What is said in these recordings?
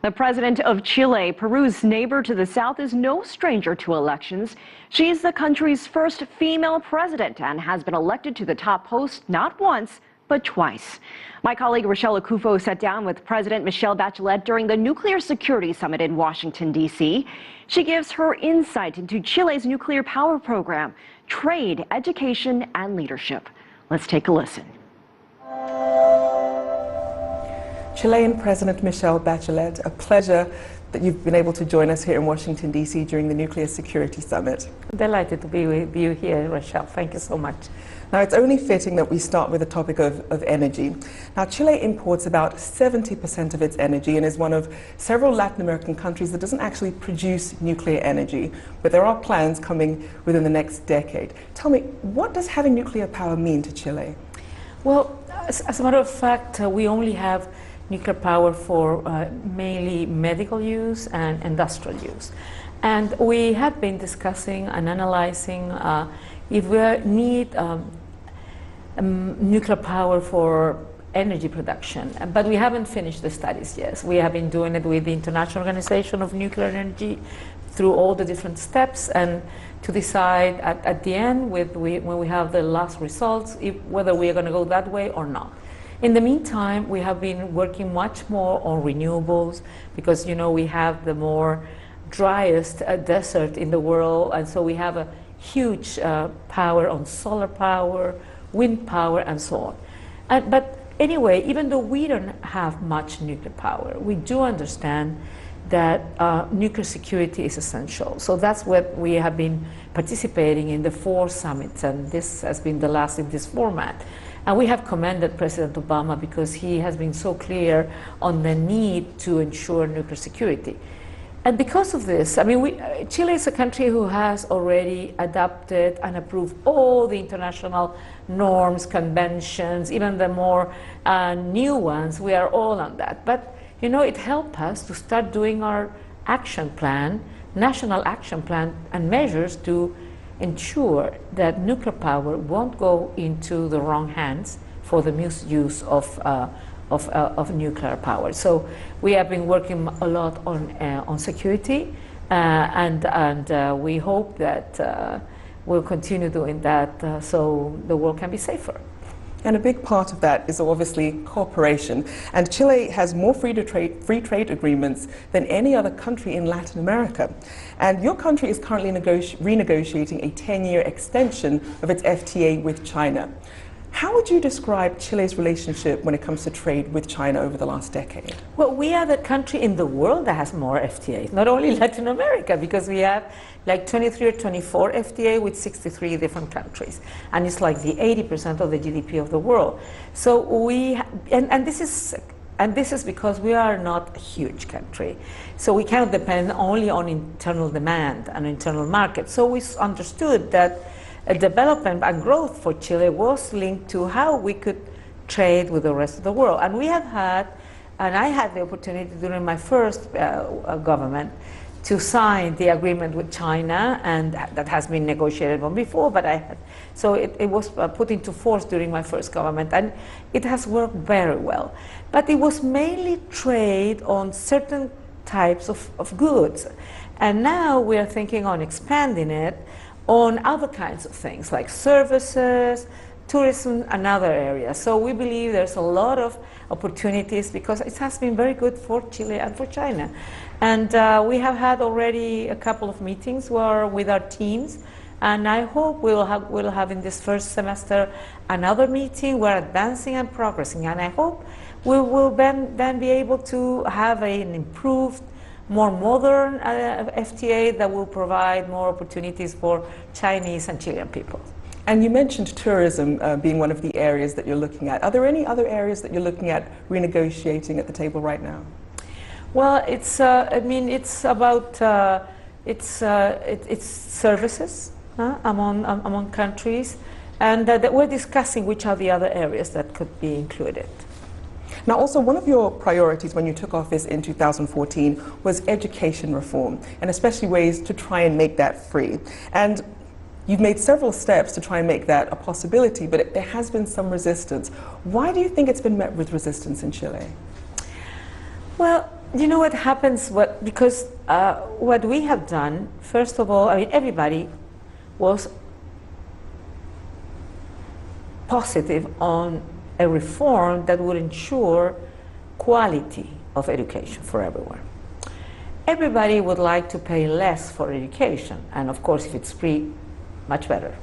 The president of Chile, Peru's neighbor to the south, is no stranger to elections. She's the country's first female president and has been elected to the top post not once, but twice. My colleague Rochelle Akufo sat down with President Michelle Bachelet during the Nuclear Security Summit in Washington, D.C. She gives her insight into Chile's nuclear power program, trade, education, and leadership. Let's take a listen. Chilean President Michelle Bachelet, a pleasure that you've been able to join us here in Washington, D.C. during the Nuclear Security Summit. Delighted to be with you here, Rochelle. Thank you so much. Now, it's only fitting that we start with the topic of energy. Now, Chile imports about 70% of its energy and is one of several Latin American countries that doesn't actually produce nuclear energy, but there are plans coming within the next decade. Tell me, what does having nuclear power mean to Chile? Well, as a matter of fact, we only have nuclear power for mainly medical use and industrial use. And we have been discussing and analyzing if we need nuclear power for energy production, but we haven't finished the studies yet. We have been doing it with the International Organization of Nuclear Energy through all the different steps, and to decide at the end when we have the last results whether we are going to go that way or not. In the meantime, we have been working much more on renewables because, you know, we have the more driest desert in the world, and so we have a huge power on solar power, wind power, and so on. But anyway, even though we don't have much nuclear power, we do understand that nuclear security is essential. So that's what we have been participating in the 4 summits, and this has been the last in this format. And we have commended President Obama because he has been so clear on the need to ensure nuclear security. And because of this, I mean, Chile is a country who has already adopted and approved all the international norms, conventions, even the more new ones. We are all on that. But, you know, it helped us to start doing our action plan, national action plan, and measures to ensure that nuclear power won't go into the wrong hands for the misuse of nuclear power. So we have been working a lot on security, and we hope that we'll continue doing that so the world can be safer. And a big part of that is obviously cooperation. And Chile has more free trade agreements than any other country in Latin America. And your country is currently renegotiating a 10-year extension of its FTA with China. How would you describe Chile's relationship when it comes to trade with China over the last decade? Well, we are the country in the world that has more FTAs, not only Latin America, because we have like 23 or 24 FTA with 63 different countries. And it's like the 80% of the GDP of the world. So this is because we are not a huge country. So we cannot depend only on internal demand and internal market. So we understood that development and growth for Chile was linked to how we could trade with the rest of the world. And we have had, and I had the opportunity during my first government to sign the agreement with China, and that has been negotiated on before, but so it was put into force during my first government, and it has worked very well. But it was mainly trade on certain types of goods. And now we are thinking on expanding it on other kinds of things like services, tourism, and other areas. So we believe there's a lot of opportunities because it has been very good for Chile and for China. And we have had already a couple of meetings with our teams, and I hope we'll have in this first semester another meeting. We're advancing and progressing, and I hope we will then be able to have an improved, more modern FTA that will provide more opportunities for Chinese and Chilean people. And you mentioned tourism being one of the areas that you're looking at. Are there any other areas that you're looking at renegotiating at the table right now? Well, it's I mean, it's about it's services among countries, and that we're discussing which are the other areas that could be included. Now, also, one of your priorities when you took office in 2014 was education reform, and especially ways to try and make that free. And you've made several steps to try and make that a possibility, but there has been some resistance. Why do you think it's been met with resistance in Chile? Well, you know what happens? Because what we have done, first of all, I mean, everybody was positive on a reform that would ensure quality of education for everyone. Everybody would like to pay less for education, and of course, if it's free, much better.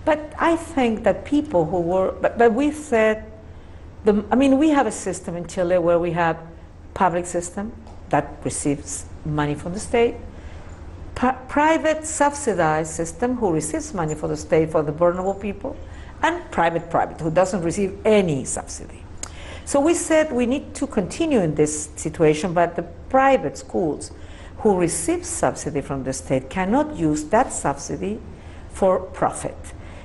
But I think that people who were, but we said, I mean, we have a system in Chile where we have public system that receives money from the state, private subsidized system who receives money from the state for the vulnerable people, and private who doesn't receive any subsidy. So we said we need to continue in this situation, but the private schools who receive subsidy from the state cannot use that subsidy for profit,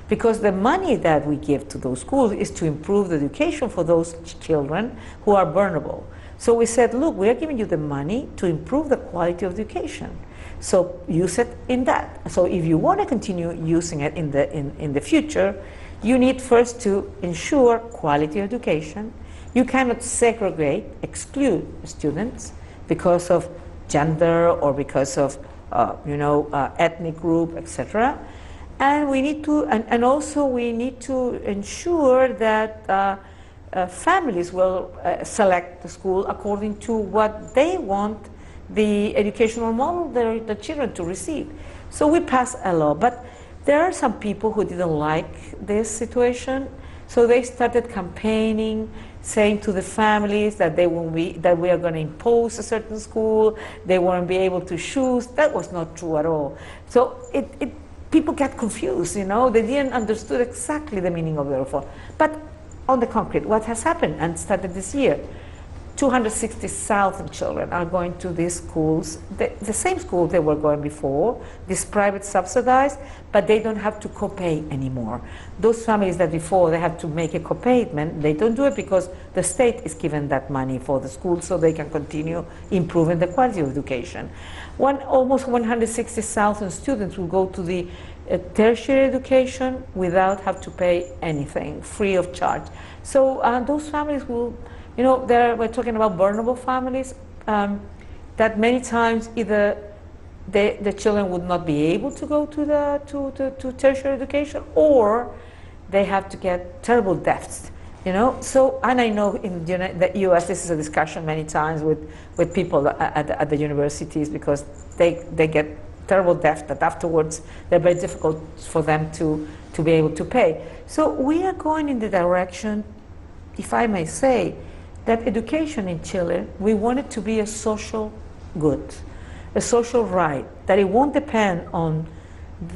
because the money that we give to those schools is to improve the education for those children who are vulnerable. So we said, look, we are giving you the money to improve the quality of education. So use it in that. So if you want to continue using it in the future, you need first to ensure quality of education. You cannot segregate, exclude students because of gender or because of ethnic group, etc. And we need to, and also we need to ensure that families will select the school according to what they want the educational model the children to receive. So we passed a law, but there are some people who didn't like this situation, so they started campaigning, saying to the families that that we are going to impose a certain school, they won't be able to choose. That was not true at all. So people get confused, they didn't understood exactly the meaning of the reform. But on the concrete, what has happened and started this year, 260,000 children are going to these schools, the same school they were going before, this private subsidized, but they don't have to co-pay anymore. Those families that before they have to make a co-payment, they don't do it because the state is giving that money for the school so they can continue improving the quality of education. Almost 160,000 students will go to the tertiary education without have to pay anything, free of charge. So those families will, we're talking about vulnerable families that many times either the children would not be able to go to tertiary education, or they have to get terrible debts. So, and I know in the U.S. this is a discussion many times with people at the universities, because they get terrible debt that afterwards they're very difficult for them to be able to pay. So we are going in the direction, if I may say, that education in Chile, we want it to be a social good, a social right, that it won't depend on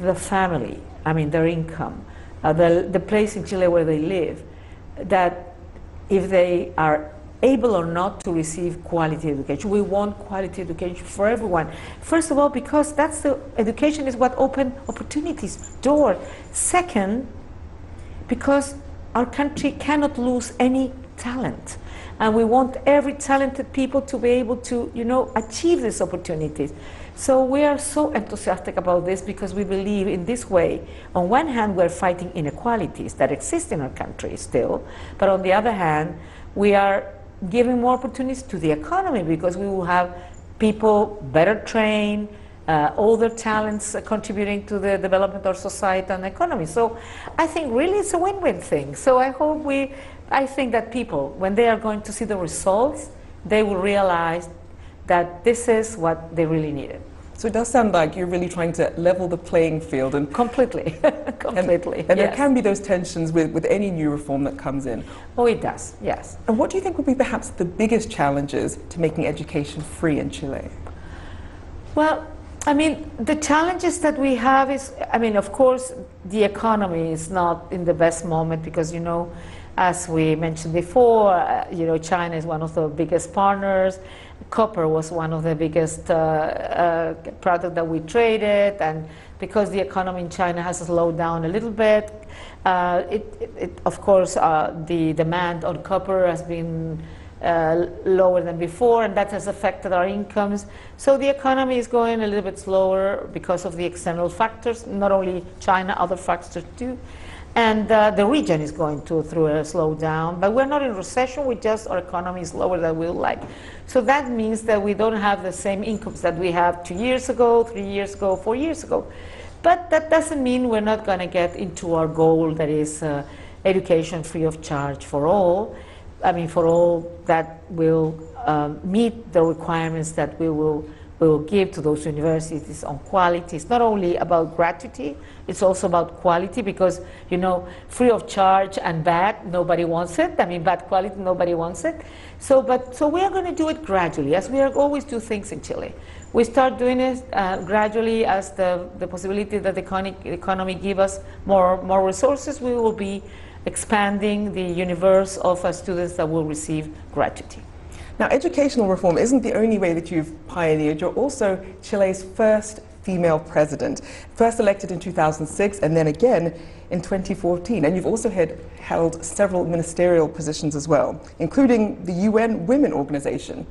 the family, their income, the place in Chile where they live, that if they are able or not to receive quality education. We want quality education for everyone. First of all, because education is what opens opportunities, door. Second, because our country cannot lose any talent. And we want every talented people to be able to, achieve these opportunities. So we are so enthusiastic about this because we believe in this way. On one hand, we're fighting inequalities that exist in our country still, but on the other hand, we are giving more opportunities to the economy because we will have people better trained, all their talents contributing to the development of society and economy. So I think really it's a win-win thing. So I think that people, when they are going to see the results, they will realize that this is what they really needed. So it does sound like you're really trying to level the playing field. And completely, completely. And there can be those tensions with any new reform that comes in. Oh, it does, yes. And what do you think would be perhaps the biggest challenges to making education free in Chile? Well, the challenges that we have is, of course, the economy is not in the best moment because, as we mentioned before, China is one of the biggest partners. Copper was one of the biggest products that we traded, and because the economy in China has slowed down a little bit, of course, the demand on copper has been lower than before, and that has affected our incomes. So the economy is going a little bit slower because of the external factors, not only China, other factors too. And the region is going through a slowdown, but we're not in recession, our economy is lower than we would like. So that means that we don't have the same incomes that we have 2 years ago, 3 years ago, 4 years ago. But that doesn't mean we're not going to get into our goal, that is education free of charge for all. I mean, for all that will meet the requirements that we will give to those universities on quality. It's not only about gratuity, it's also about quality, because, you know, free of charge and bad, nobody wants it. I mean, bad quality, nobody wants it. So we are going to do it gradually, as we always do things in Chile. We start doing it gradually as the possibility that the economy give us more resources. We will be expanding the universe of students that will receive gratuity. Now, educational reform isn't the only way that you've pioneered. You're also Chile's first female president, first elected in 2006 and then again in 2014. And you've also held several ministerial positions as well, including the UN Women Organization.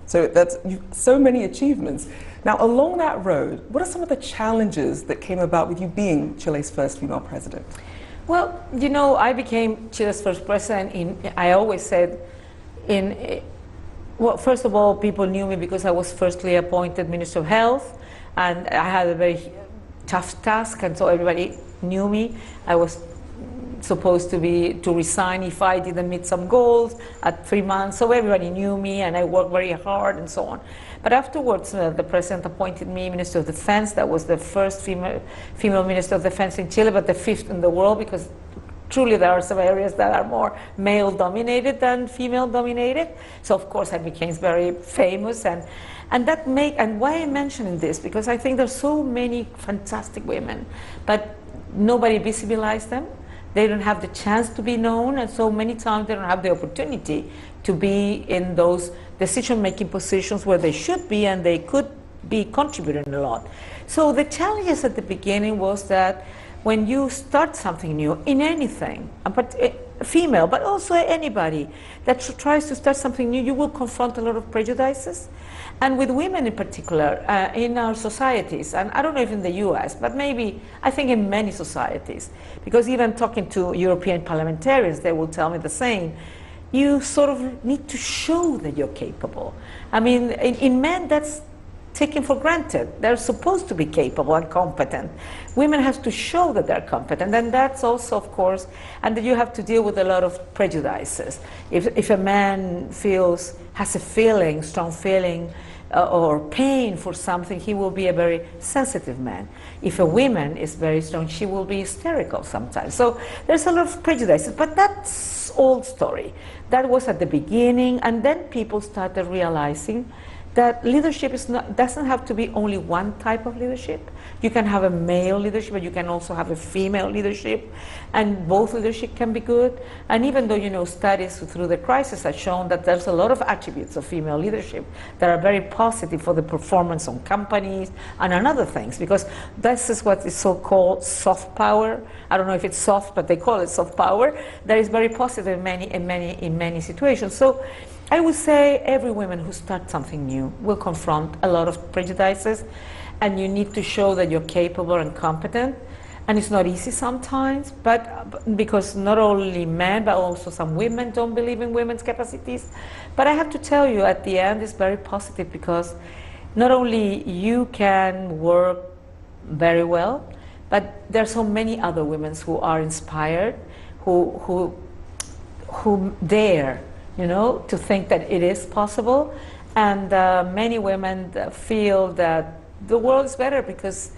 So that's so many achievements. Now, along that road, what are some of the challenges that came about with you being Chile's first female president? Well, you know, I became Chile's first president I always said well, first of all, people knew me because I was firstly appointed Minister of Health, and I had a very tough task, and so everybody knew me. I was supposed to resign if I didn't meet some goals at 3 months, so everybody knew me, and I worked very hard and so on. But afterwards, the president appointed me Minister of Defense. That was the first female Minister of Defense in Chile, but the 5th in the world, because truly there are some areas that are more male-dominated than female-dominated. So of course I became very famous, and why I'm mentioning this, because I think there's so many fantastic women, but nobody visibilized them. They don't have the chance to be known, and so many times they don't have the opportunity to be in those decision-making positions where they should be, and they could be contributing a lot. So the challenges at the beginning was that when you start something new in anything, but female, but also anybody that tries to start something new, you will confront a lot of prejudices. And with women in particular, in our societies, and I don't know if in the US, but maybe I think in many societies, because even talking to European parliamentarians, they will tell me the same. You sort of need to show that you're capable. I mean, in men, that's taken for granted. They're supposed to be capable and competent. Women have to show that they're competent, and that's also, of course, and that you have to deal with a lot of prejudices. If a man has a feeling, strong feeling, or pain for something, he will be a very sensitive man. If a woman is very strong, she will be hysterical sometimes. So there's a lot of prejudices, but that's old story. That was at the beginning, and then people started realizing that leadership doesn't have to be only one type of leadership. You can have a male leadership, but you can also have a female leadership, and both leadership can be good. And even though, you know, studies through the crisis have shown that there's a lot of attributes of female leadership that are very positive for the performance on companies and on other things, because this is what is so-called soft power. I don't know if it's soft, but they call it soft power. That is very positive in many situations. So I would say every woman who starts something new will confront a lot of prejudices, and you need to show that you're capable and competent. And it's not easy sometimes, but because not only men, but also some women don't believe in women's capacities. But I have to tell you, at the end, it's very positive, because not only you can work very well, but there are so many other women who are inspired, who dare, you know, to think that it is possible. And many women feel that the world is better because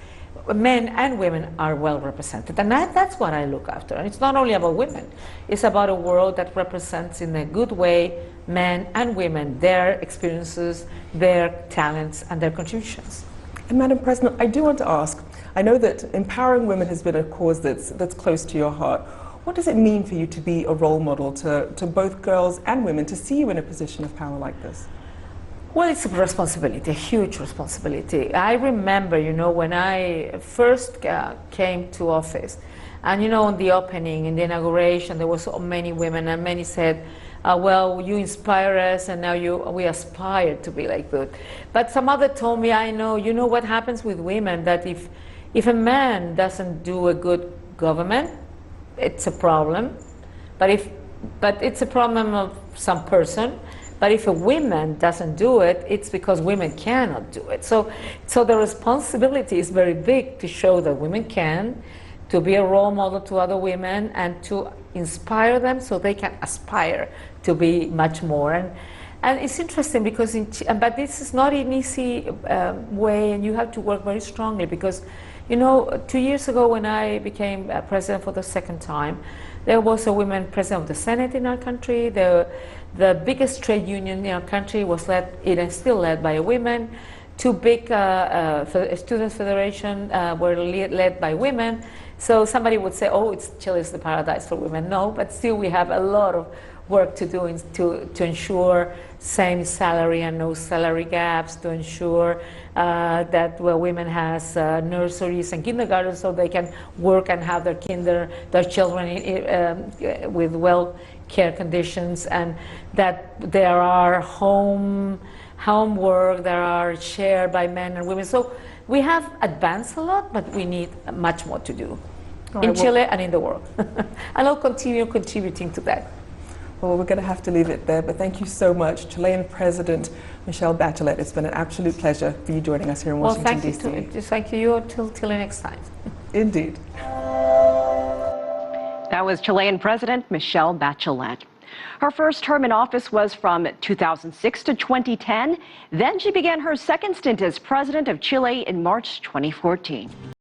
men and women are well represented. And that's what I look after. And it's not only about women. It's about a world that represents in a good way men and women, their experiences, their talents, and their contributions. And Madam President, I do want to ask, I know that empowering women has been a cause that's close to your heart. What does it mean for you to be a role model to both girls and women, to see you in a position of power like this? Well, it's a responsibility, a huge responsibility. I remember, you know, when I first came to office, and, you know, on the opening, in the inauguration, there were so many women, and many said, well, you inspire us, and now we aspire to be like that. But some other told me, you know what happens with women, that if a man doesn't do a good government, it's a problem, but it's a problem of some person. But if a woman doesn't do it, it's because women cannot do it. So the responsibility is very big to show that women can, to be a role model to other women, and to inspire them so they can aspire to be much more. And it's interesting because, but this is not an easy way, and you have to work very strongly because, you know, 2 years ago when I became president for the second time, there was a woman president of the Senate in our country. The biggest trade union in our country was led, it is still led by a woman. Two big student federations were led by women. So somebody would say, oh, Chile is the paradise for women. No, but still we have a lot of work to do to ensure same salary and no salary gaps, to ensure that women has nurseries and kindergartens so they can work and have their children with well care conditions, and that there are homework that are shared by men and women. So we have advanced a lot, but we need much more to do in Chile and in the world. And I'll continue contributing to that. Well, we're going to have to leave it there, but thank you so much, Chilean President Michelle Bachelet. It's been an absolute pleasure for you joining us here in Washington, D.C. Thank you till next time. Indeed. That was Chilean President Michelle Bachelet. Her first term in office was from 2006 to 2010. Then she began her second stint as president of Chile in March 2014.